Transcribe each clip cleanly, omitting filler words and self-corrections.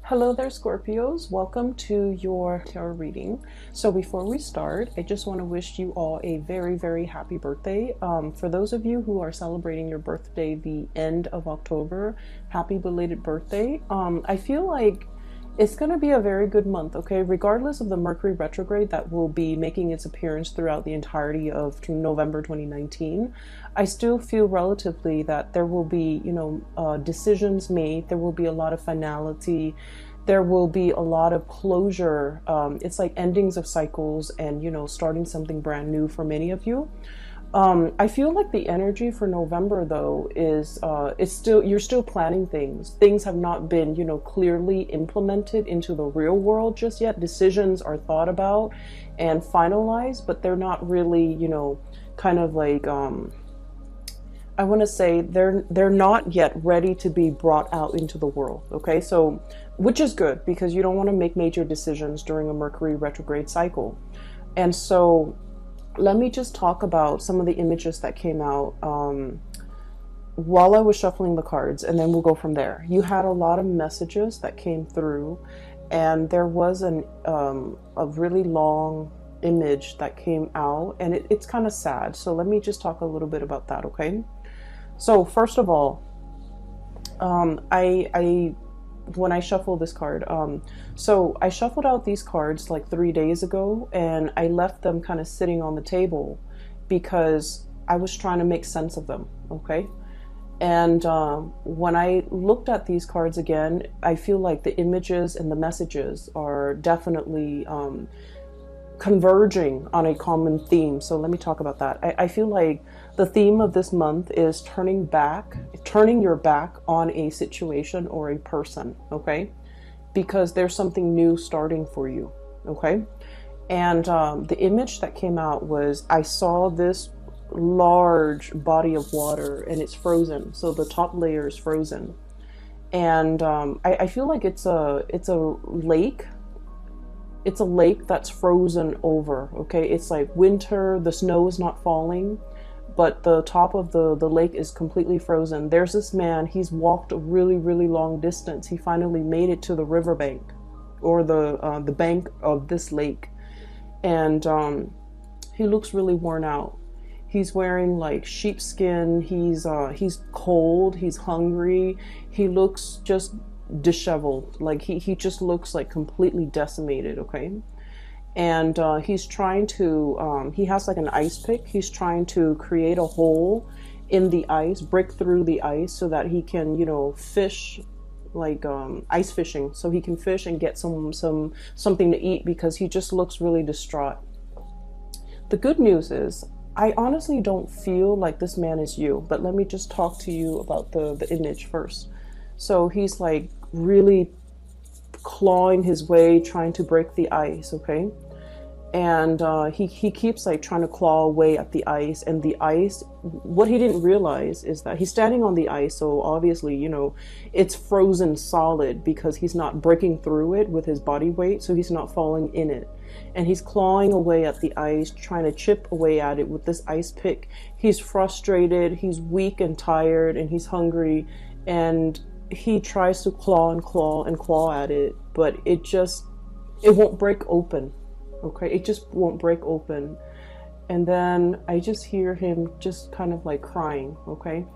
Hello there, Scorpios. Welcome to your tarot reading. So before we start, I just want to wish you all a very, very happy birthday. For those of you who are celebrating your birthday the end of October, happy belated birthday. I feel like it's going to be a very good month, okay? Regardless of the Mercury retrograde that will be making its appearance throughout the entirety of November 2019, I still feel relatively that there will be, decisions made. There will be a lot of finality. There will be a lot of closure. It's like endings of cycles and, starting something brand new for many of you. I feel like the energy for November though is you're still planning things. Things have not been, clearly implemented into the real world just yet. Decisions are thought about and finalized, but they're not really, kind of like I want to say they're not yet ready to be brought out into the world. Okay, so which is good because you don't want to make major decisions during a Mercury retrograde cycle. And so let me just talk about some of the images that came out while I was shuffling the cards, and then we'll go from there. You had a lot of messages that came through, and there was a really long image that came out, and it's kind of sad. So let me just talk a little bit about that, okay? So first of all, when I shuffle this card, so I shuffled out these cards like 3 days ago, and I left them kind of sitting on the table because I was trying to make sense of them, okay? And when I looked at these cards again, I feel like the images and the messages are definitely converging on a common theme. So let me talk about that. I feel like the theme of this month is turning your back on a situation or a person, okay? Because there's something new starting for you, okay? And the image that came out was I saw this large body of water and it's frozen. So the top layer is frozen. And I feel like it's a lake. It's a lake that's frozen over, okay? It's like winter, the snow is not falling, but the top of the lake is completely frozen. There's this man, he's walked a really, really long distance. He finally made it to the riverbank or the bank of this lake. And he looks really worn out. He's wearing like sheepskin. He's cold, he's hungry. He looks just disheveled, like he just looks like completely decimated, okay? And he's trying to he has like an ice pick. He's trying to create a hole in the ice, break through the ice so that he can, fish, like ice fishing, so he can fish and get something to eat because he just looks really distraught. The good news is I honestly don't feel like this man is you, but let me just talk to you about the image first. So he's like really clawing his way, trying to break the ice, okay? And he keeps like trying to claw away at the ice, and the ice, what he didn't realize is that he's standing on the ice, so obviously, it's frozen solid because he's not breaking through it with his body weight, so he's not falling in it. And he's clawing away at the ice, trying to chip away at it with this ice pick. He's frustrated, he's weak and tired, and he's hungry, and he tries to claw and claw and claw at it, but it won't break open, okay? It just won't break open. And then I just hear him just kind of like crying, okay?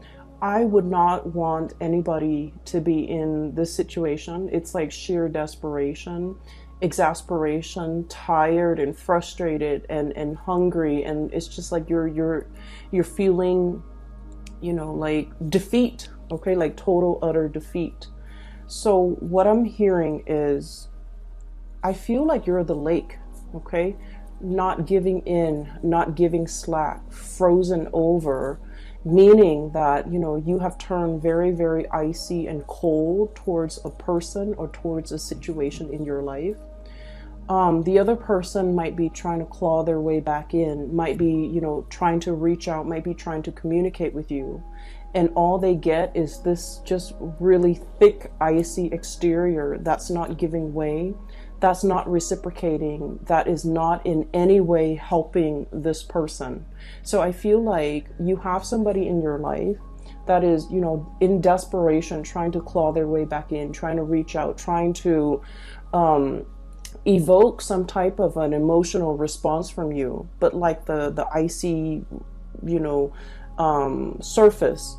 I would not want anybody to be in this situation. It's like sheer desperation, exasperation, tired and frustrated and hungry, and it's just like you're feeling, like defeat, okay? Like total utter defeat. So what I'm hearing is I feel like you're the lake, okay? Not giving in, not giving slack, frozen over, meaning that, you have turned very, very icy and cold towards a person or towards a situation in your life. The other person might be trying to claw their way back in, might be, trying to reach out, might be trying to communicate with you. And all they get is this just really thick, icy exterior that's not giving way, that's not reciprocating, that is not in any way helping this person. So I feel like you have somebody in your life that is, you know, in desperation, trying to claw their way back in, trying to reach out, trying to evoke some type of an emotional response from you, but like the icy, you know, surface,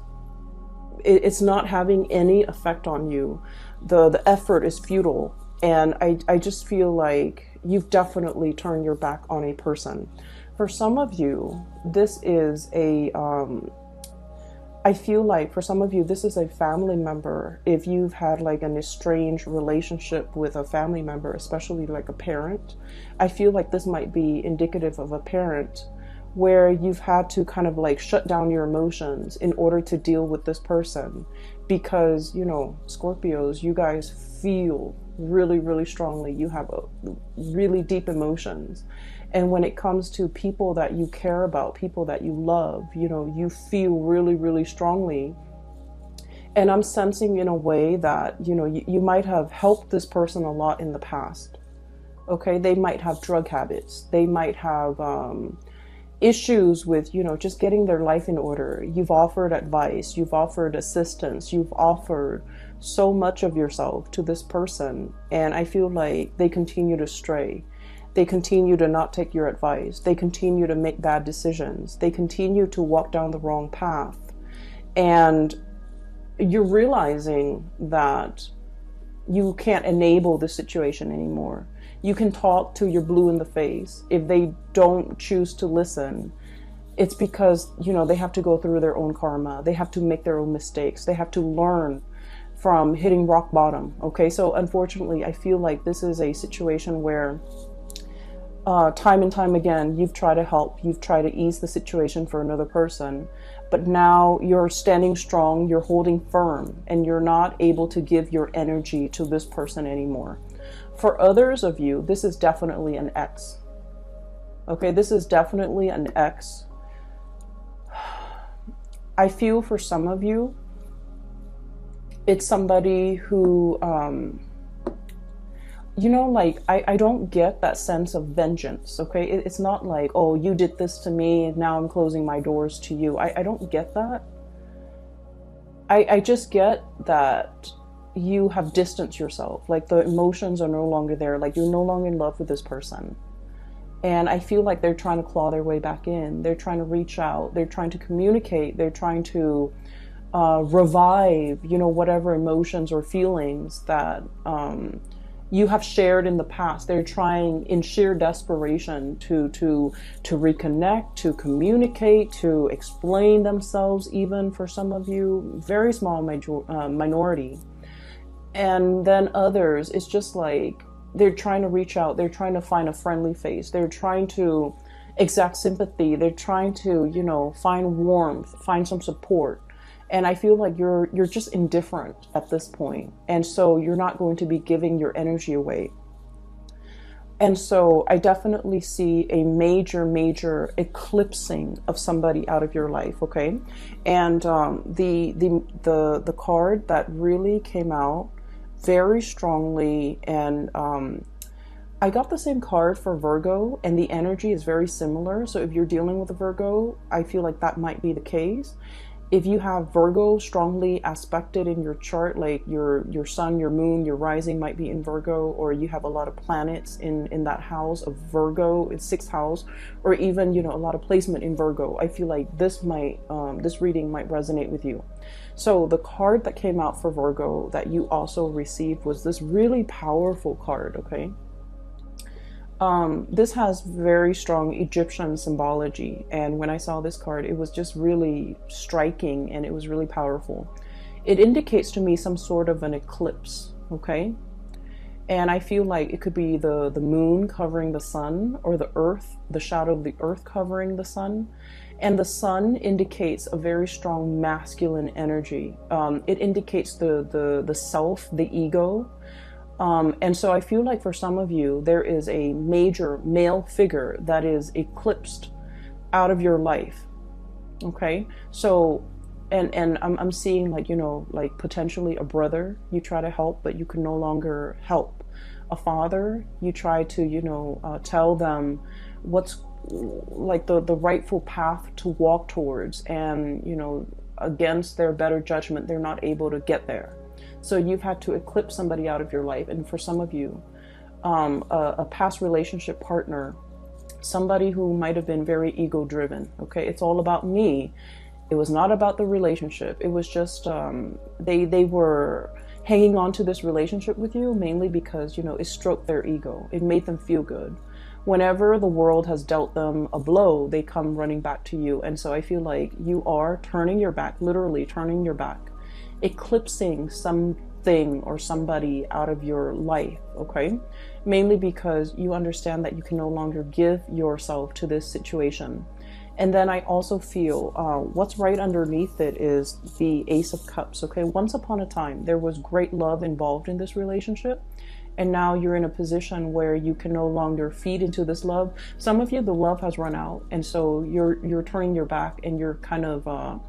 it's not having any effect on you. The effort is futile, and I just feel like you've definitely turned your back on a person. For some of you, this is a I feel like for some of you, this is a family member. If you've had like an estranged relationship with a family member, especially like a parent, I feel like this might be indicative of a parent where you've had to kind of like shut down your emotions in order to deal with this person. Because, you know, Scorpios, you guys feel really, really strongly. You have really deep emotions. And when it comes to people that you care about, people that you love, you know, you feel really, really strongly. And I'm sensing in a way that, you know, you might have helped this person a lot in the past. Okay, they might have drug habits. They might have issues with, you know, just getting their life in order. You've offered advice. You've offered assistance. You've offered so much of yourself to this person. And I feel like they continue to stray. They continue to not take your advice. They continue to make bad decisions. They continue to walk down the wrong path. And you're realizing that you can't enable the situation anymore. You can talk to your blue in the face. If they don't choose to listen, it's because, you know, they have to go through their own karma. They have to make their own mistakes. They have to learn from hitting rock bottom. Okay, so unfortunately, I feel like this is a situation where time and time again, you've tried to help, you've tried to ease the situation for another person, but now you're standing strong, you're holding firm, and you're not able to give your energy to this person anymore. For others of you, this is definitely an ex. Okay, this is definitely an ex. I feel for some of you, it's somebody who, you know, like, I don't get that sense of vengeance, okay? It's not like, oh, you did this to me, and now I'm closing my doors to you. I don't get that. I just get that you have distanced yourself. Like, the emotions are no longer there. Like, you're no longer in love with this person. And I feel like they're trying to claw their way back in. They're trying to reach out. They're trying to communicate. They're trying to revive, you know, whatever emotions or feelings that you have shared in the past. They're trying in sheer desperation to reconnect, to communicate, to explain themselves, even for some of you, very small minority. And then others, it's just like they're trying to reach out. They're trying to find a friendly face. They're trying to exact sympathy. They're trying to, you know, find warmth, find some support. And I feel like you're just indifferent at this point. And so you're not going to be giving your energy away. And so I definitely see a major eclipsing of somebody out of your life, okay? And the card that really came out very strongly, and I got the same card for Virgo, and the energy is very similar. So if you're dealing with a Virgo, I feel like that might be the case. If you have Virgo strongly aspected in your chart, like your sun, your moon, your rising might be in Virgo, or you have a lot of planets in that house of Virgo, it's 6th house, or even, you know, a lot of placement in Virgo, I feel like this might, this reading might resonate with you. So the card that came out for Virgo that you also received was this really powerful card, okay? This has very strong Egyptian symbology, and when I saw this card, it was just really striking, and it was really powerful. It indicates to me some sort of an eclipse, okay? And I feel like it could be the moon covering the sun, or the earth, the shadow of the earth covering the sun. And the sun indicates a very strong masculine energy. It indicates the self, the ego. And so I feel like for some of you, there is a major male figure that is eclipsed out of your life. Okay. So, and I'm seeing, like, you know, like potentially a brother you try to help, but you can no longer help. A father, you try to, you know, tell them what's like the rightful path to walk towards. And, you know, against their better judgment, they're not able to get there. So you've had to eclipse somebody out of your life. And for some of you, a past relationship partner, somebody who might have been very ego driven. Okay, it's all about me. It was not about the relationship. It was just they were hanging on to this relationship with you mainly because, you know, it stroked their ego. It made them feel good. Whenever the world has dealt them a blow, they come running back to you. And so I feel like you are turning your back, literally turning your back, eclipsing something or somebody out of your life, okay? Mainly because you understand that you can no longer give yourself to this situation. And then I also feel what's right underneath it is the Ace of Cups, okay? Once upon a time, there was great love involved in this relationship. And now you're in a position where you can no longer feed into this love. Some of you, the love has run out. And so you're turning your back and you're kind of,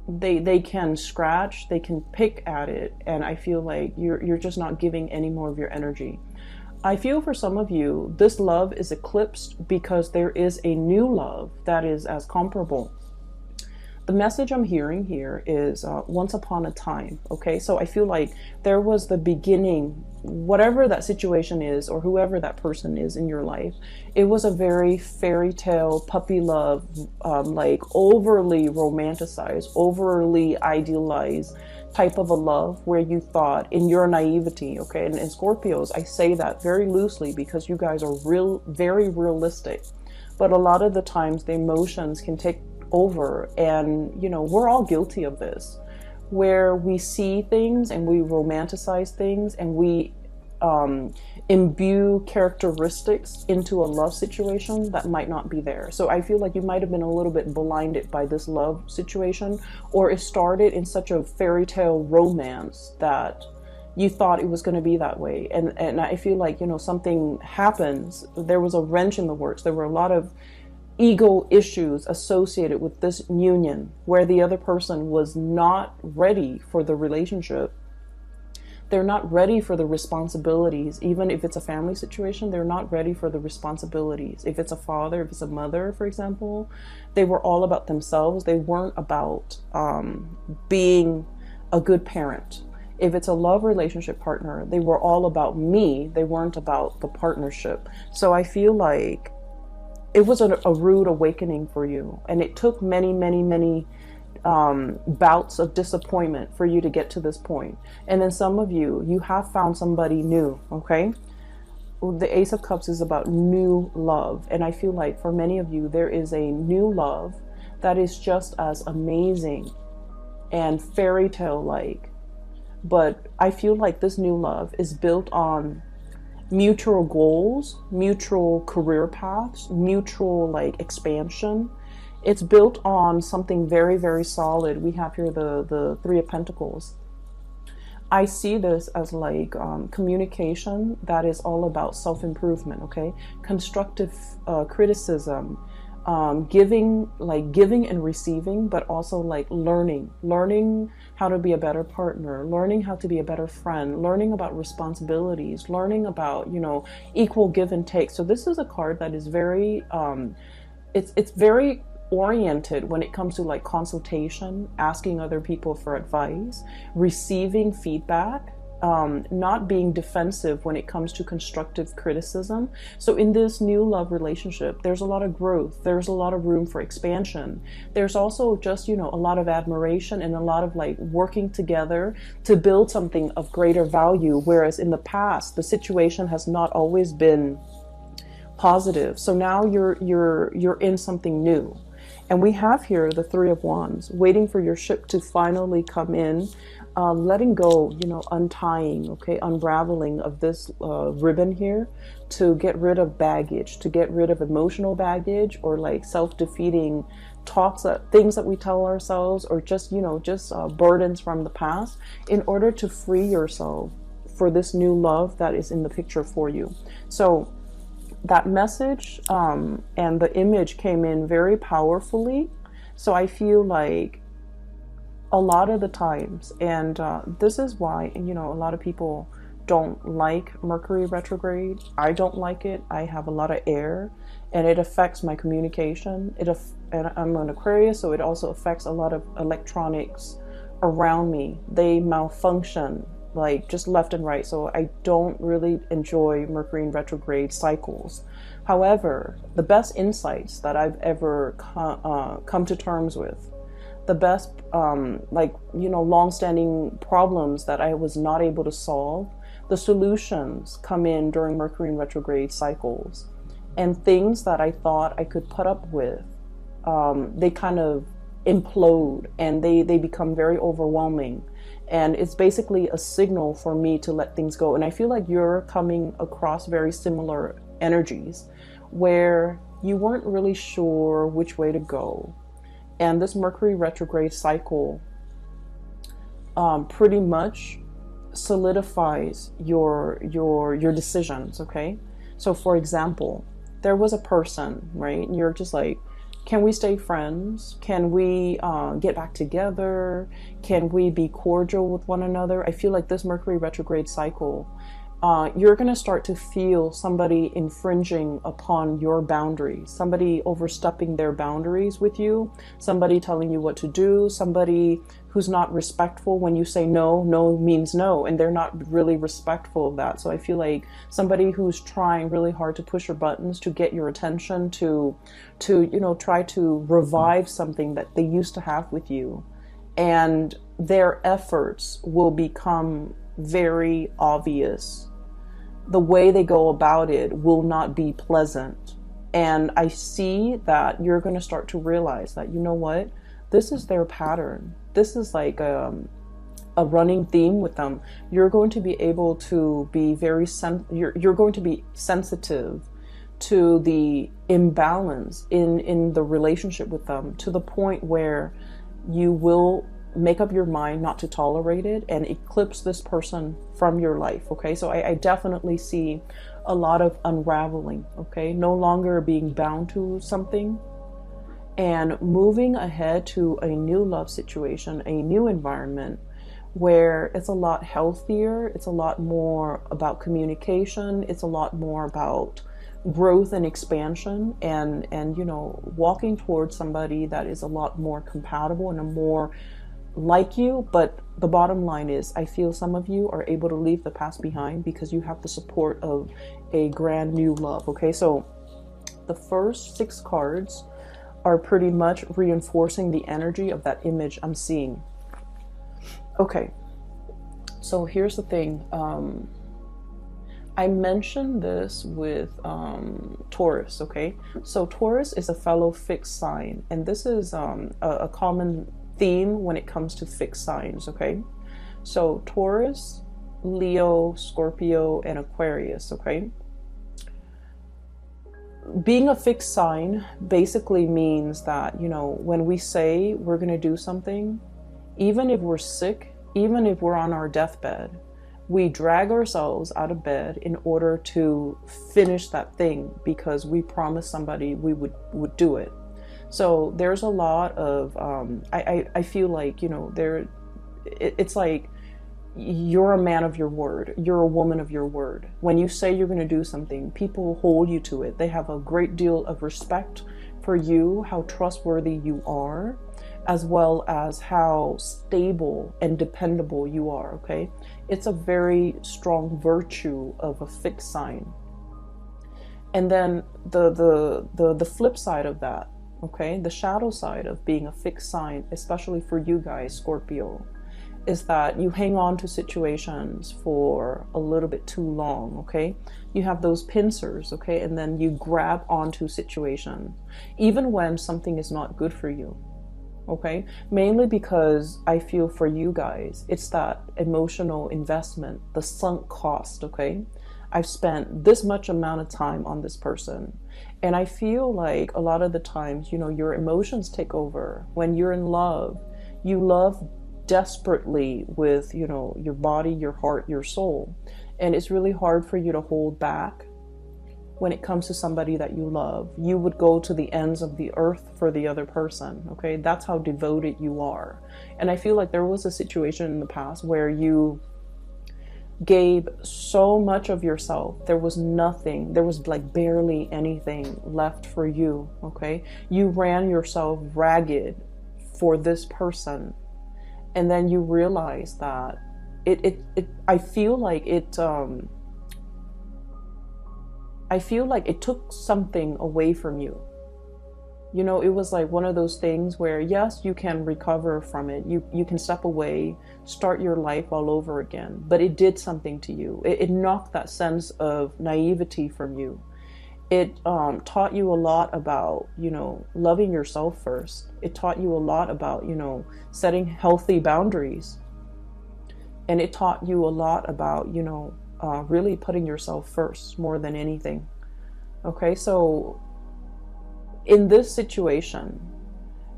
they can scratch, they can pick at it. And I feel like you're just not giving any more of your energy. I feel for some of you, this love is eclipsed because there is a new love that is as comparable. The message I'm hearing here is once upon a time, okay? So I feel like there was the beginning, whatever that situation is or whoever that person is in your life, it was a very fairy tale, puppy love, like overly romanticized, overly idealized type of a love where you thought in your naivety, okay? And in Scorpios, I say that very loosely because you guys are very realistic. But a lot of the times the emotions can take over, and you know, we're all guilty of this, where we see things and we romanticize things and we imbue characteristics into a love situation that might not be there. So I feel like you might have been a little bit blinded by this love situation, or it started in such a fairy tale romance that you thought it was going to be that way. And I feel like, you know, something happens, there was a wrench in the works, there were a lot of ego issues associated with this union where the other person was not ready for the relationship. They're not ready for the responsibilities. Even if it's a family situation, they're not ready for the responsibilities. If it's a father, if it's a mother, for example, they were all about themselves. They weren't about being a good parent. If it's a love relationship partner, they were all about me. They weren't about the partnership. So I feel like it was a rude awakening for you. And it took many bouts of disappointment for you to get to this point. And then some of you have found somebody new, okay? The Ace of Cups is about new love. And I feel like for many of you, there is a new love that is just as amazing and fairy tale like. But I feel like this new love is built on mutual goals, mutual career paths, mutual like expansion. It's built on something very solid. We have here the Three of Pentacles. I see this as like communication that is all about self-improvement, okay? Constructive criticism, giving and receiving, but also like learning how to be a better partner, learning how to be a better friend, learning about responsibilities, learning about, you know, equal give and take. So this is a card that is very it's very oriented when it comes to like consultation, asking other people for advice, receiving feedback, not being defensive when it comes to constructive criticism. So in this new love relationship, there's a lot of growth. There's a lot of room for expansion. There's also just, you know, a lot of admiration and a lot of like working together to build something of greater value. Whereas in the past, the situation has not always been positive. So now you're in something new. And we have here the Three of Wands, waiting for your ship to finally come in, letting go, you know, untying, okay, unraveling of this ribbon here to get rid of baggage, to get rid of emotional baggage or like self-defeating talks, things that we tell ourselves, or just, you know, just burdens from the past, in order to free yourself for this new love that is in the picture for you. So that message and the image came in very powerfully. So I feel like a lot of the times, and this is why, you know, a lot of people don't like Mercury retrograde. I don't like it. I have a lot of air, and it affects my communication. And I'm an Aquarius, so it also affects a lot of electronics around me. They malfunction like just left and right. So I don't really enjoy Mercury in retrograde cycles. However, the best insights that I've ever come to terms with, the best, long-standing problems that I was not able to solve, the solutions come in during Mercury in retrograde cycles. And things that I thought I could put up with, they kind of implode, and they become very overwhelming. And it's basically a signal for me to let things go. And I feel like you're coming across very similar energies where you weren't really sure which way to go. And this Mercury retrograde cycle pretty much solidifies your decisions, okay? So for example, there was a person, right? And you're just like, can we stay friends? Can we get back together? Can we be cordial with one another? I feel like this Mercury retrograde cycle, you're going to start to feel somebody infringing upon your boundaries, somebody overstepping their boundaries with you, somebody telling you what to do, somebody who's not respectful. When you say no, no means no, and they're not really respectful of that. So I feel like somebody who's trying really hard to push your buttons, to get your attention, to try to revive something that they used to have with you, and their efforts will become very obvious. The way they go about it will not be pleasant. And I see that you're going to start to realize that, you know what, this is their pattern. This is like a running theme with them. You're going to be able to be you're going to be sensitive to the imbalance in the relationship with them, to the point where you will make up your mind not to tolerate it and eclipse this person from your life. Okay, so I definitely see a lot of unraveling. Okay, no longer being bound to something and moving ahead to a new love situation, a new environment where it's a lot healthier, it's a lot more about communication, it's a lot more about growth and expansion, and walking towards somebody that is a lot more compatible and a more like you. But the bottom line is, I feel some of you are able to leave the past behind because you have the support of a grand new love. Okay, so the first 6 cards are pretty much reinforcing the energy of that image I'm seeing. Okay, so here's the thing. I mentioned this with Taurus, okay? So Taurus is a fellow fixed sign, and this is a common theme when it comes to fixed signs, okay? So Taurus, Leo, Scorpio, and Aquarius, okay? Being a fixed sign basically means that, when we say we're going to do something, even if we're sick, even if we're on our deathbed, we drag ourselves out of bed in order to finish that thing because we promised somebody we would do it. So there's a lot of, I feel like, it's like you're a man of your word. You're a woman of your word. When you say you're going to do something, people hold you to it. They have a great deal of respect for you, how trustworthy you are, as well as how stable and dependable you are, okay? It's a very strong virtue of a fixed sign. And then the flip side of that, okay, the shadow side of being a fixed sign, especially for you guys, Scorpio, is that you hang on to situations for a little bit too long, okay? You have those pincers, okay? And then you grab onto situations, even when something is not good for you, okay? Mainly because I feel for you guys, it's that emotional investment, the sunk cost, okay? I've spent this much amount of time on this person. And I feel like a lot of the times, your emotions take over. When you're in love, you love desperately with, your body, your heart, your soul. And it's really hard for you to hold back when it comes to somebody that you love. You would go to the ends of the earth for the other person, okay? That's how devoted you are. And I feel like there was a situation in the past where you gave so much of yourself. There was nothing, there was like barely anything left for you, okay? You ran yourself ragged for this person. And then you realize that I feel like it took something away from you. You know, it was like one of those things where, yes, you can recover from it. You can step away, start your life all over again. But it did something to you. It knocked that sense of naivety from you. It taught you a lot about, you know, loving yourself first. It taught you a lot about, you know, setting healthy boundaries. And it taught you a lot about, you know, really putting yourself first more than anything. Okay, so in this situation,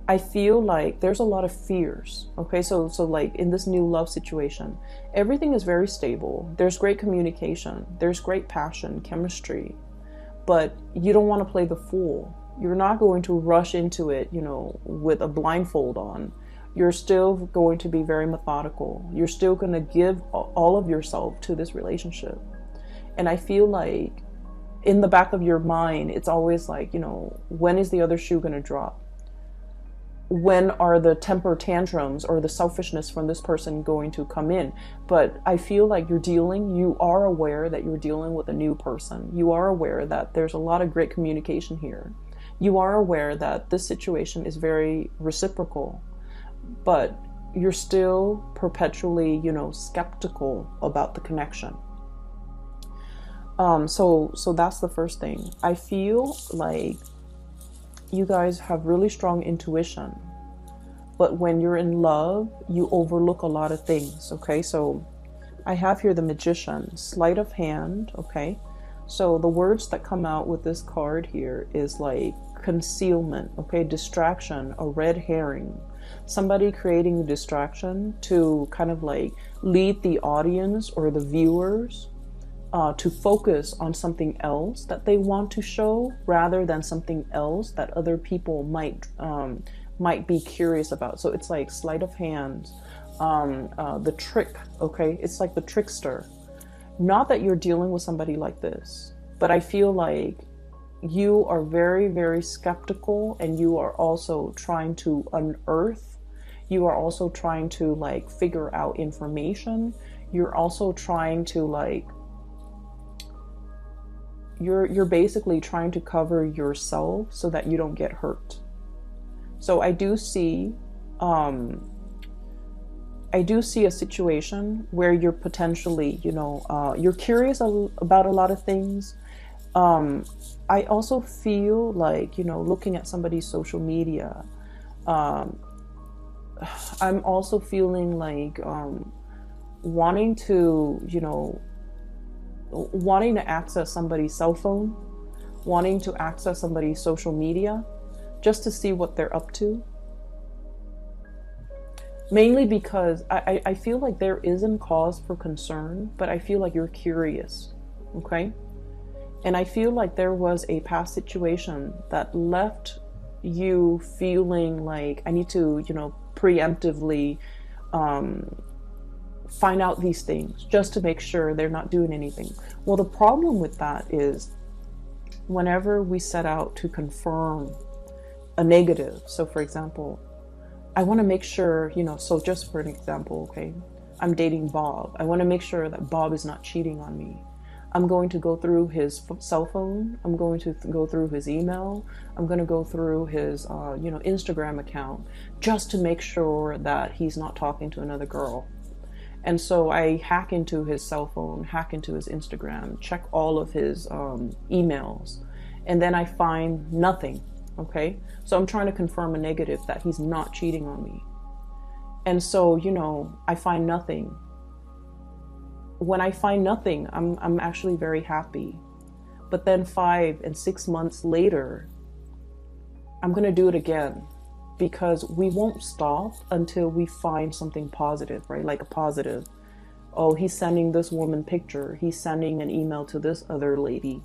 I feel like there's a lot of fears. Okay, so like in this new love situation, everything is very stable. There's great communication. There's great passion, chemistry. But you don't want to play the fool. You're not going to rush into it, you know, with a blindfold on. You're still going to be very methodical. You're still going to give all of yourself to this relationship. And I feel like in the back of your mind, it's always like, you know, when is the other shoe going to drop? When are the temper tantrums or the selfishness from this person going to come in? But I feel like you are aware that you're dealing with a new person. You are aware that there's a lot of great communication here. You are aware that this situation is very reciprocal, but you're still perpetually, you know, skeptical about the connection. So that's the first thing. I feel like you guys have really strong intuition, but when you're in love, you overlook a lot of things. Okay, so I have here the Magician, sleight of hand. Okay, so the words that come out with this card here is like concealment. Okay, distraction, a red herring, somebody creating a distraction to kind of like lead the audience or the viewers to focus on something else that they want to show rather than something else that other people might be curious about. So it's like sleight of hand, the trick, okay? It's like the trickster. Not that you're dealing with somebody like this, but I feel like you are very, very skeptical, and you are also trying to unearth. You are also trying to like figure out information. You're also trying to like, you're basically trying to cover yourself so that you don't get hurt. So I do see a situation where you're potentially, you know, you're curious about a lot of things. I also feel like, you know, looking at somebody's social media, I'm also feeling like wanting to, you know, wanting to access somebody's cell phone, wanting to access somebody's social media, just to see what they're up to. Mainly because I feel like there isn't cause for concern, but I feel like you're curious, okay? And I feel like there was a past situation that left you feeling like, I need to, you know, preemptively find out these things just to make sure they're not doing anything. Well, the problem with that is whenever we set out to confirm a negative, so for example, I want to make sure, you know, so just for an example, okay, I'm dating Bob. I want to make sure that Bob is not cheating on me. I'm going to go through his cell phone. I'm going to go through his email. I'm going to go through his, you know, Instagram account just to make sure that he's not talking to another girl. And so I hack into his cell phone, hack into his Instagram, check all of his emails, and then I find nothing, okay? So I'm trying to confirm a negative that he's not cheating on me. And so, you know, I find nothing. When I find nothing, I'm actually very happy. But then 5 and 6 months later, I'm gonna do it again, because we won't stop until we find something positive, right? Like a positive. Oh, he's sending this woman picture. He's sending an email to this other lady.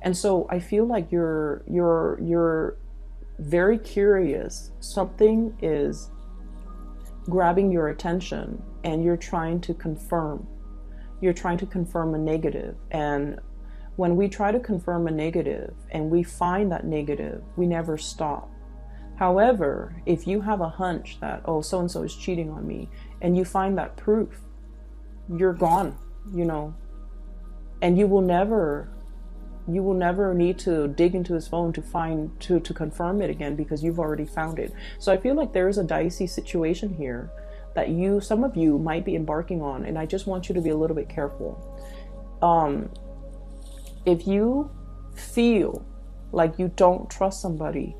And so I feel like you're very curious. Something is grabbing your attention and you're trying to confirm. You're trying to confirm a negative. And when we try to confirm a negative and we find that negative, we never stop. However, if you have a hunch that, oh, so-and-so is cheating on me, and you find that proof, you're gone, you know, and you will never need to dig into his phone to confirm it again, because you've already found it. So I feel like there is a dicey situation here that some of you might be embarking on, and I just want you to be a little bit careful. If you feel like you don't trust somebody,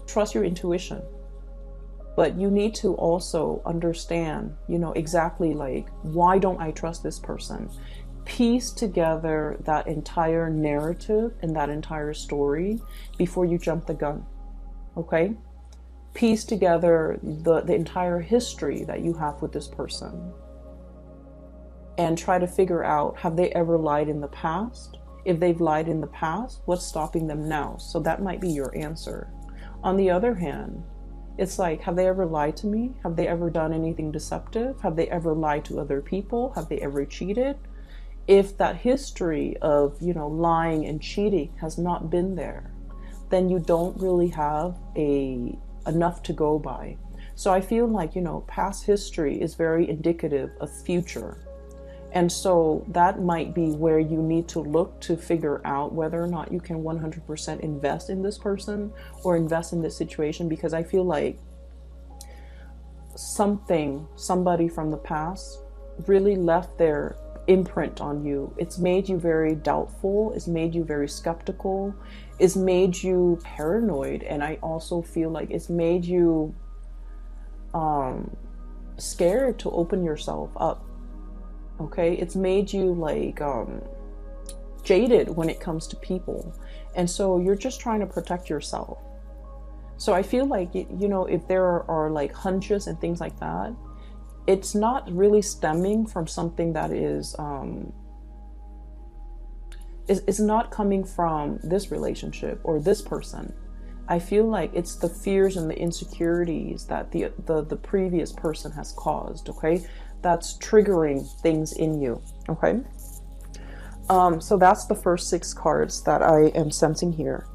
trust your intuition. But you need to also understand, you know, exactly like, why don't I trust this person? Piece together that entire narrative and that entire story before you jump the gun, okay? Piece together the entire history that you have with this person and try to figure out, have they ever lied in the past? If they've lied in the past, what's stopping them now? So that might be your answer. On the other hand, it's like, have they ever lied to me? Have they ever done anything deceptive? Have they ever lied to other people? Have they ever cheated? If that history of, you know, lying and cheating has not been there, then you don't really have enough to go by. So I feel like, you know, past history is very indicative of future. And so that might be where you need to look to figure out whether or not you can 100% invest in this person or invest in this situation, because I feel like somebody from the past really left their imprint on you. It's made you very doubtful. It's made you very skeptical. It's made you paranoid. And I also feel like it's made you scared to open yourself up. Okay, it's made you like jaded when it comes to people, and so you're just trying to protect yourself. So I feel like, you know, if there are like hunches and things like that, it's not really stemming from something that is not coming from this relationship or this person. I feel like it's the fears and the insecurities that the previous person has caused, okay? That's triggering things in you, okay? So that's the first 6 cards that I am sensing here.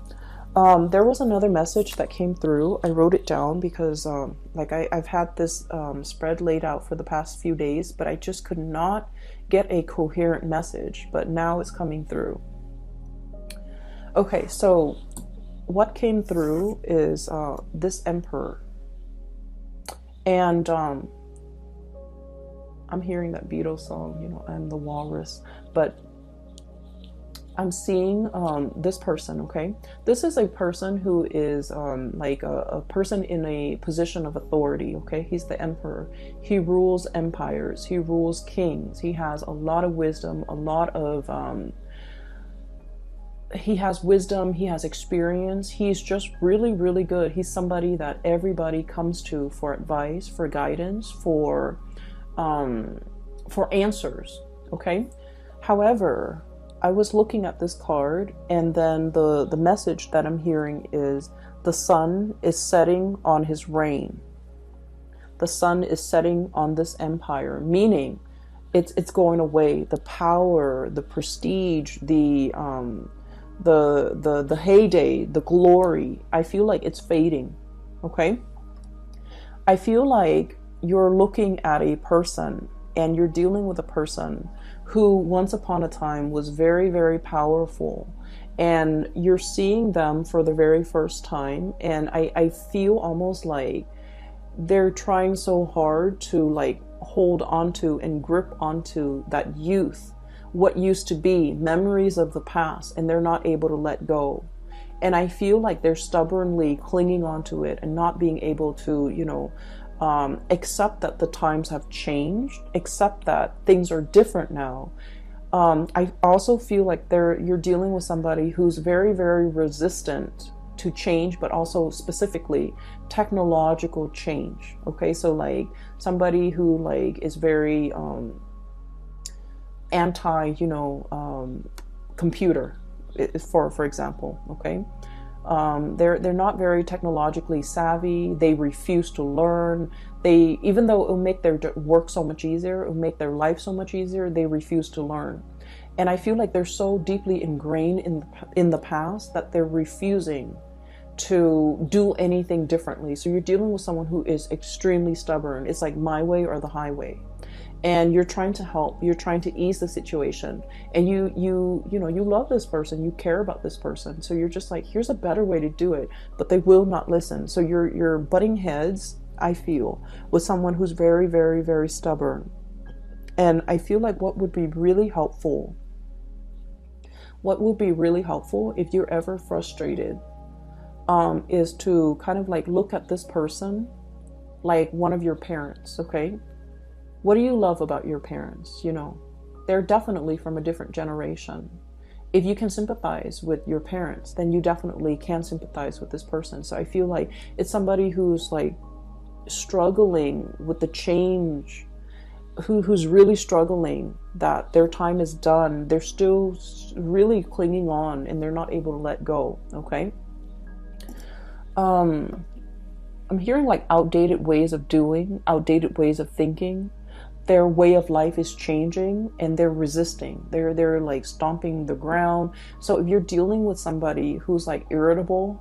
There was another message that came through. I wrote it down because like I've had this spread laid out for the past few days, but I just could not get a coherent message, but now it's coming through. Okay, so what came through is this Emperor. And I'm hearing that Beatles song, you know, I'm the walrus, but I'm seeing this person, okay? This is a person who is like a person in a position of authority, okay? He's the Emperor. He rules empires. He rules kings. He has a lot of wisdom, a lot of... he has wisdom, he has experience. He's just really, really good. He's somebody that everybody comes to for advice, for guidance, for answers, okay? However, I was looking at this card, and then the message that I'm hearing is the sun is setting on his reign. The sun is setting on this empire, meaning it's going away. The power, the prestige, the heyday, the glory, I feel like it's fading, okay? I feel like you're looking at a person and you're dealing with a person who once upon a time was very, very powerful, and you're seeing them for the very first time, and I feel almost like they're trying so hard to like hold onto and grip onto that youth, what used to be, memories of the past, and they're not able to let go. And I feel like they're stubbornly clinging onto it and not being able to, you know, accept that the times have changed, accept that things are different now. I also feel like you're dealing with somebody who's very, very resistant to change, but also specifically technological change. Okay, so like somebody who like is very anti, you know, computer, for example. Okay, They're not very technologically savvy. They refuse to learn. They, even though it will make their work so much easier, it will make their life so much easier, they refuse to learn. And I feel like they're so deeply ingrained in the past that they're refusing to do anything differently. So you're dealing with someone who is extremely stubborn. It's like my way or the highway. And you're trying to help, you're trying to ease the situation, and you know, you love this person, you care about this person, so you're just like, here's a better way to do it, but they will not listen. So you're butting heads, I feel, with someone who's very, very, very stubborn. And I feel like what would be really helpful if you're ever frustrated, is to kind of like look at this person like one of your parents, okay? What do you love about your parents? You know, they're definitely from a different generation. If you can sympathize with your parents, then you definitely can sympathize with this person. So I feel like it's somebody who's like struggling with the change, who's really struggling that their time is done. They're still really clinging on and they're not able to let go, okay? I'm hearing like outdated ways of doing, outdated ways of thinking. Their way of life is changing and they're resisting. They're like stomping the ground. So if you're dealing with somebody who's like irritable,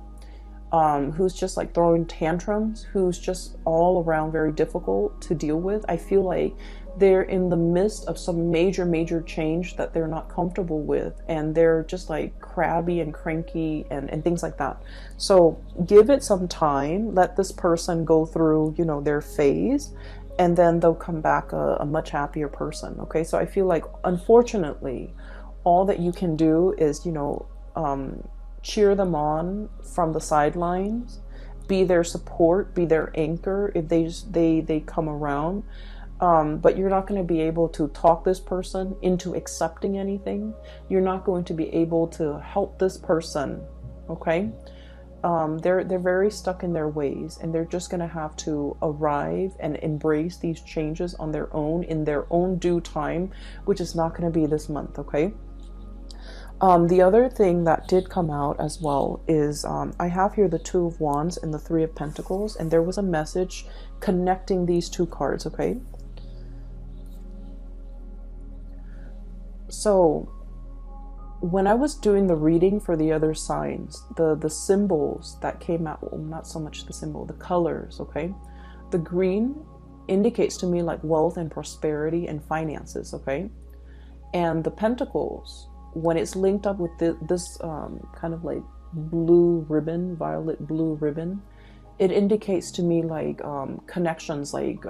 who's just like throwing tantrums, who's just all around very difficult to deal with, I feel like they're in the midst of some major change that they're not comfortable with, and they're just like crabby and cranky and things like that. So give it some time, let this person go through, you know, their phase, and then they'll come back a much happier person. Okay, so I feel like, unfortunately, all that you can do is, you know, cheer them on from the sidelines, be their support, be their anchor if they come around. But you're not going to be able to talk this person into accepting anything. You're not going to be able to help this person. Okay. They're very stuck in their ways, and they're just going to have to arrive and embrace these changes on their own in their own due time, which is not going to be this month. Okay. The other thing that did come out as well is I have here the Two of Wands and the Three of Pentacles, and there was a message connecting these two cards. Okay. So when I was doing the reading for the other signs, the symbols that came out, well, not so much the symbol, the colors, okay? The green indicates to me like wealth and prosperity and finances, okay? And the pentacles, when it's linked up with this kind of like blue ribbon, violet blue ribbon, it indicates to me like connections, like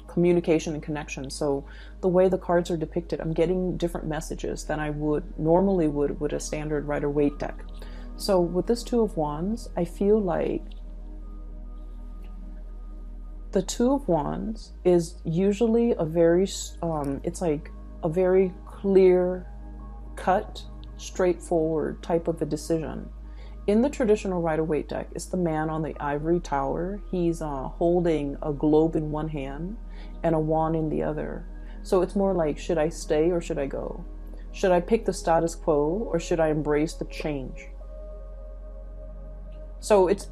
communication and connection. So the way the cards are depicted, I'm getting different messages than I would normally would with a standard Rider-Waite deck. So with this Two of Wands, I feel like the Two of Wands is usually a very, it's like a very clear cut, straightforward type of a decision. In the traditional Rider-Waite deck, it's the man on the ivory tower. He's holding a globe in one hand and a wand in the other. So it's more like, should I stay or should I go? Should I pick the status quo or should I embrace the change? So it's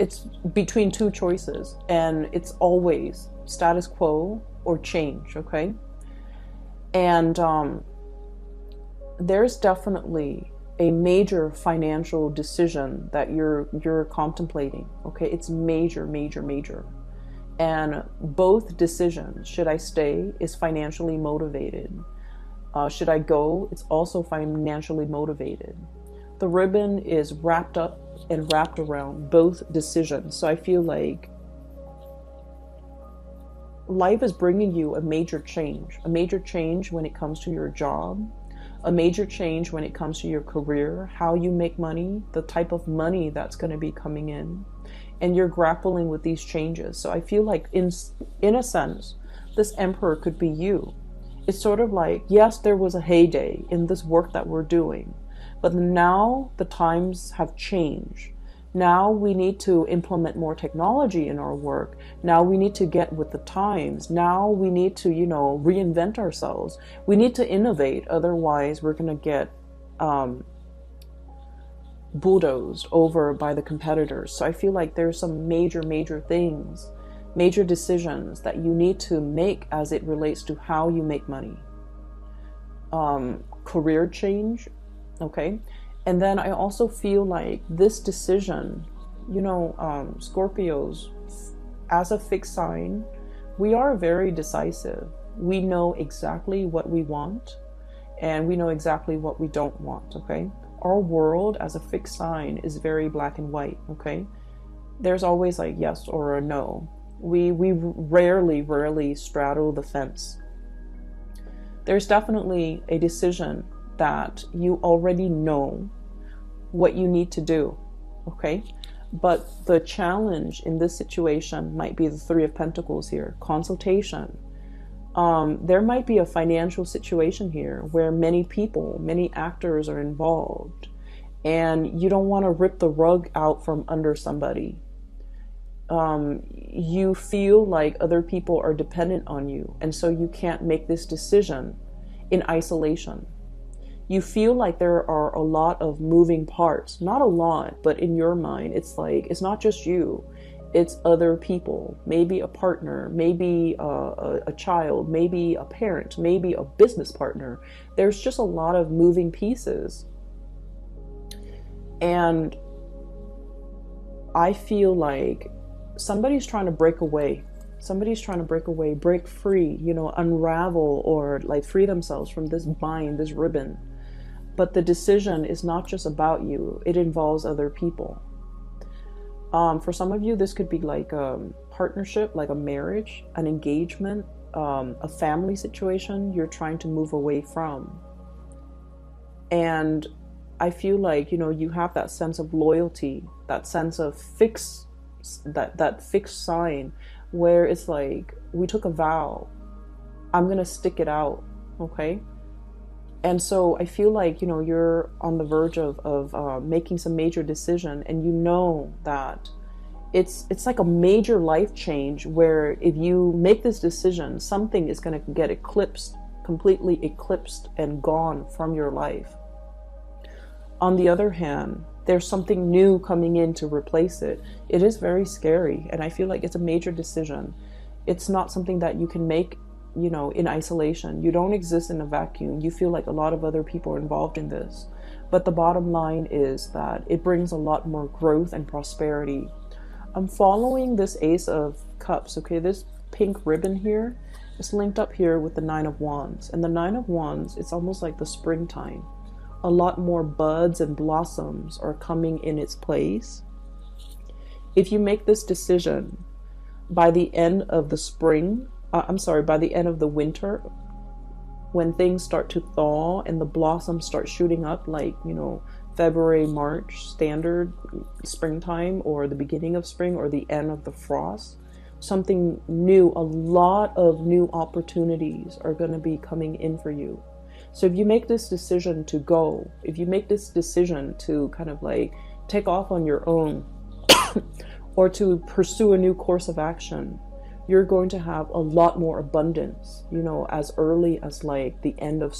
between two choices, and it's always status quo or change, okay? And there's definitely a major financial decision that you're contemplating, okay? It's major. And both decisions, should I stay, is financially motivated. Should I go, it's also financially motivated. The ribbon is wrapped up and wrapped around both decisions. So I feel like life is bringing you a major change when it comes to your job, a major change when it comes to your career, how you make money, the type of money that's going to be coming in, and you're grappling with these changes. So I feel like in a sense, this Emperor could be you. It's sort of like, yes, there was a heyday in this work that we're doing, but now the times have changed. Now we need to implement more technology in our work. Now we need to get with the times. Now we need to, reinvent ourselves. We need to innovate. Otherwise, we're going to get bulldozed over by the competitors. So I feel like there's some major things, major decisions that you need to make as it relates to how you make money. Career change, okay? And then I also feel like this decision, Scorpios, as a fixed sign, we are very decisive. We know exactly what we want, and we know exactly what we don't want, okay? Our world as a fixed sign is very black and white, okay? There's always like yes or a no. We rarely straddle the fence. There's definitely a decision that you already know what you need to do, okay? But the challenge in this situation might be the Three of Pentacles here, consultation. There might be a financial situation here where many people, many actors are involved, and you don't want to rip the rug out from under somebody. You feel like other people are dependent on you, and so you can't make this decision in isolation. You feel like there are a lot of moving parts, not a lot, but in your mind, it's like, it's not just you, it's other people, maybe a partner, maybe a child, maybe a parent, maybe a business partner. There's just a lot of moving pieces. And I feel like somebody's trying to break away. Somebody's trying to break away, break free, unravel, or like free themselves from this bind, this ribbon. But the decision is not just about you. It involves other people. For some of you, this could be like a partnership, like a marriage, an engagement, a family situation you're trying to move away from. And I feel like, you have that sense of loyalty, that sense of that fixed sign where it's like, we took a vow, I'm going to stick it out, okay? And so I feel like, you're on the verge of making some major decision, and you know that it's like a major life change where if you make this decision, something is going to get eclipsed, completely eclipsed and gone from your life. On the other hand, there's something new coming in to replace it. It is very scary, and I feel like it's a major decision. It's not something that you can make, in isolation. You don't exist in a vacuum. You feel like a lot of other people are involved in this. But the bottom line is that it brings a lot more growth and prosperity. I'm following this Ace of Cups, okay? This pink ribbon here is linked up here with the Nine of Wands. And the Nine of Wands, it's almost like the springtime. A lot more buds and blossoms are coming in its place. If you make this decision by the end of the spring, by the end of the winter, when things start to thaw and the blossoms start shooting up, like, February, March, standard springtime, or the beginning of spring, or the end of the frost, something new, a lot of new opportunities are going to be coming in for you. So if you make this decision to go, if you make this decision to kind of like take off on your own or to pursue a new course of action, you're going to have a lot more abundance, as early as like the end of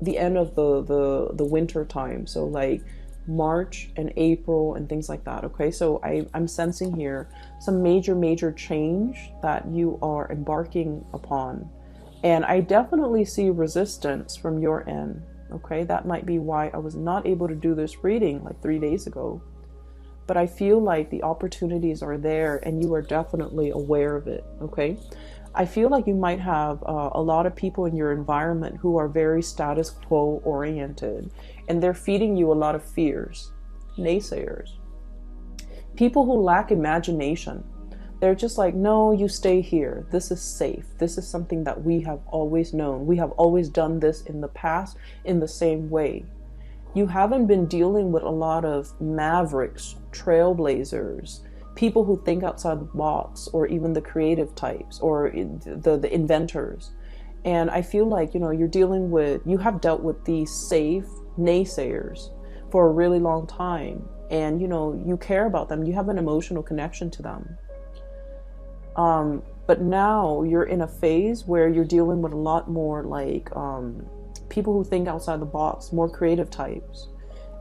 the winter time. So like March and April and things like that. Okay, so I'm sensing here some major change that you are embarking upon, and I definitely see resistance from your end. Okay, that might be why I was not able to do this reading like 3 days ago, but I feel like the opportunities are there and you are definitely aware of it. Okay, I feel like you might have a lot of people in your environment who are very status quo oriented, and they're feeding you a lot of fears. Naysayers. People who lack imagination. They're just like, no, you stay here. This is safe. This is something that we have always known. We have always done this in the past in the same way. You haven't been dealing with a lot of mavericks, trailblazers, people who think outside the box, or even the creative types, or the inventors. And I feel like, you have dealt with these safe naysayers for a really long time. And, you care about them. You have an emotional connection to them. But now you're in a phase where you're dealing with a lot more like people who think outside the box, more creative types.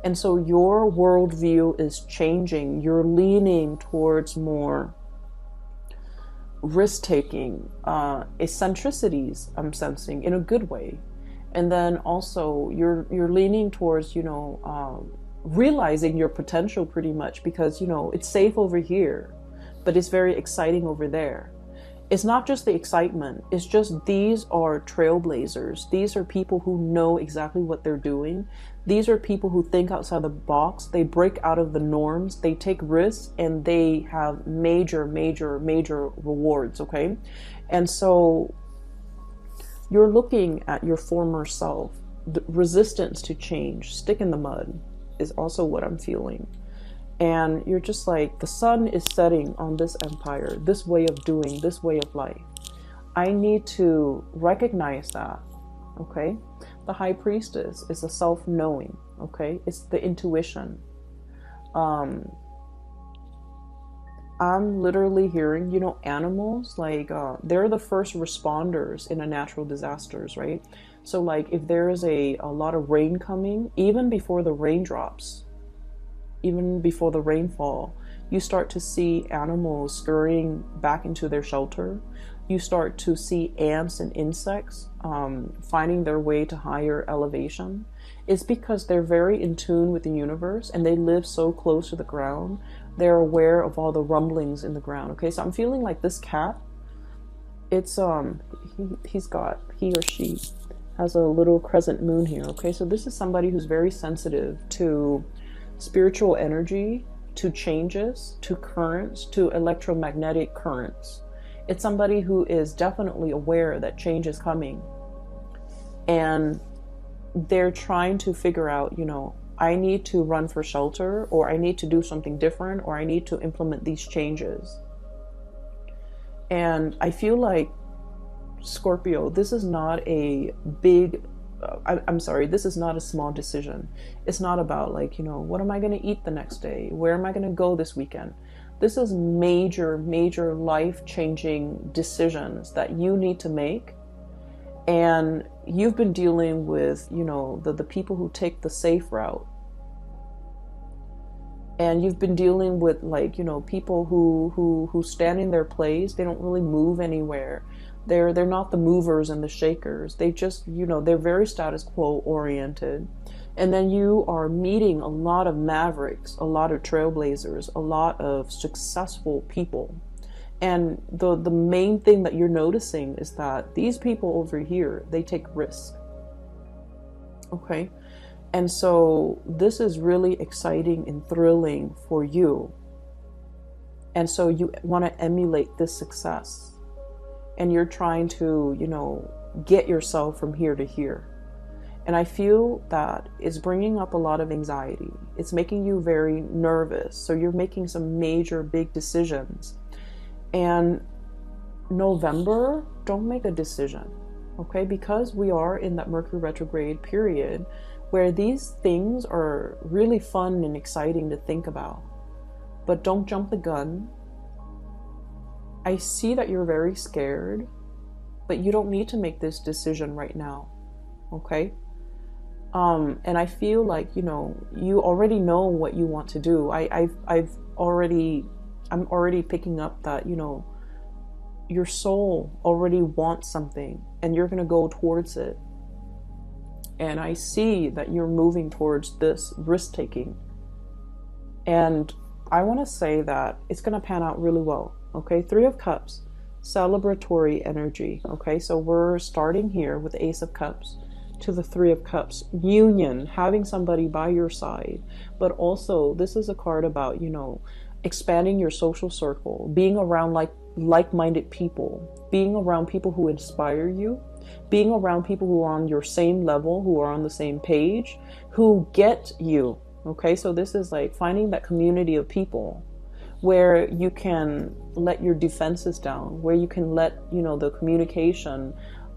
And so your worldview is changing. You're leaning towards more risk-taking, eccentricities, I'm sensing, in a good way. And then also you're leaning towards, you know, realizing your potential pretty much, because, you know, it's safe over here, but it's very exciting over there. It's not just the excitement, it's just these are trailblazers. These are people who know exactly what they're doing. These are people who think outside the box. They break out of the norms, they take risks, and they have major, major, major rewards, okay? And so you're looking at your former self. The resistance to change, stick in the mud, is also what I'm feeling. And you're just like, the sun is setting on this empire, this way of doing, this way of life. I need to recognize that, okay? The high priestess is a self-knowing, okay? It's the intuition. I'm literally hearing, you know, animals, like, they're the first responders in a natural disasters, right? So like if there is a lot of rain coming, even before the raindrops, even before the rainfall, you start to see animals scurrying back into their shelter. You start to see ants and insects finding their way to higher elevation. It's because they're very in tune with the universe and they live so close to the ground. They're aware of all the rumblings in the ground. Okay, so I'm feeling like this cat, it's he or she has a little crescent moon here. Okay, so this is somebody who's very sensitive to spiritual energy, to changes, to currents, to electromagnetic currents. It's somebody who is definitely aware that change is coming. And they're trying to figure out, you know, I need to run for shelter, or I need to do something different, or I need to implement these changes. And I feel like, Scorpio, this is not a big I'm sorry, this is not a small decision. It's not about like, you know, what am I going to eat the next day? Where am I going to go this weekend? This is major, major life-changing decisions that you need to make. And you've been dealing with, you know, the people who take the safe route. And you've been dealing with, like, you know, people who stand in their place. They don't really move anywhere. They're not the movers and the shakers. They just, you know, they're very status quo oriented. And then you are meeting a lot of mavericks, a lot of trailblazers, a lot of successful people. And the main thing that you're noticing is that these people over here, they take risks. Okay? And so this is really exciting and thrilling for you. And so you want to emulate this success. And you're trying to, you know, get yourself from here to here. And I feel that it's bringing up a lot of anxiety. It's making you very nervous. So you're making some major big decisions. And November, don't make a decision, okay? Because we are in that Mercury retrograde period where these things are really fun and exciting to think about. But don't jump the gun. I see that you're very scared, but you don't need to make this decision right now, okay? And I feel like, you know, you already know what you want to do. I'm already picking up that, you know, your soul already wants something and you're going to go towards it. And I see that you're moving towards this risk-taking. And I want to say that it's going to pan out really well. Okay, Three of Cups, celebratory energy. Okay, so we're starting here with the Ace of Cups to the Three of Cups. Union, having somebody by your side. But also, this is a card about, you know, expanding your social circle, being around like-minded people, being around people who inspire you, being around people who are on your same level, who are on the same page, who get you. Okay, so this is like finding that community of people where you can let your defenses down, where you can let, you know, the communication,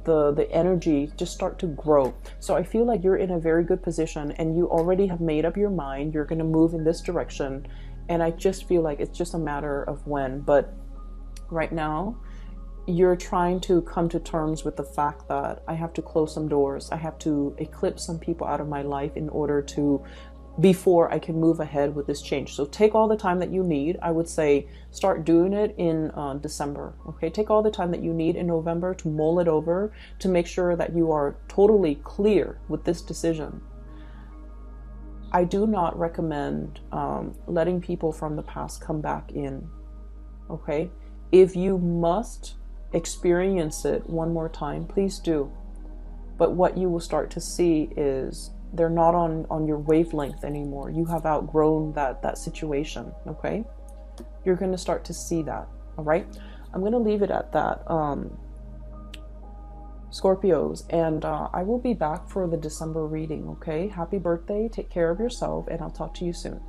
the energy just start to grow. So I feel like you're in a very good position and you already have made up your mind. You're going to move in this direction. And I just feel like it's just a matter of when. But right now, you're trying to come to terms with the fact that I have to close some doors. I have to eclipse some people out of my life in order to, before I can move ahead with this change. So take all the time that you need. I would say start doing it in December. Okay, take all the time that you need in November to mull it over, to make sure that you are totally clear with this decision. I do not recommend letting people from the past come back in. Okay, if you must experience it one more time, please do. But what you will start to see is they're not on your wavelength anymore. You have outgrown that situation, okay? You're going to start to see that, all right? I'm going to leave it at that, Scorpios, and I will be back for the December reading, okay? Happy birthday, take care of yourself, and I'll talk to you soon.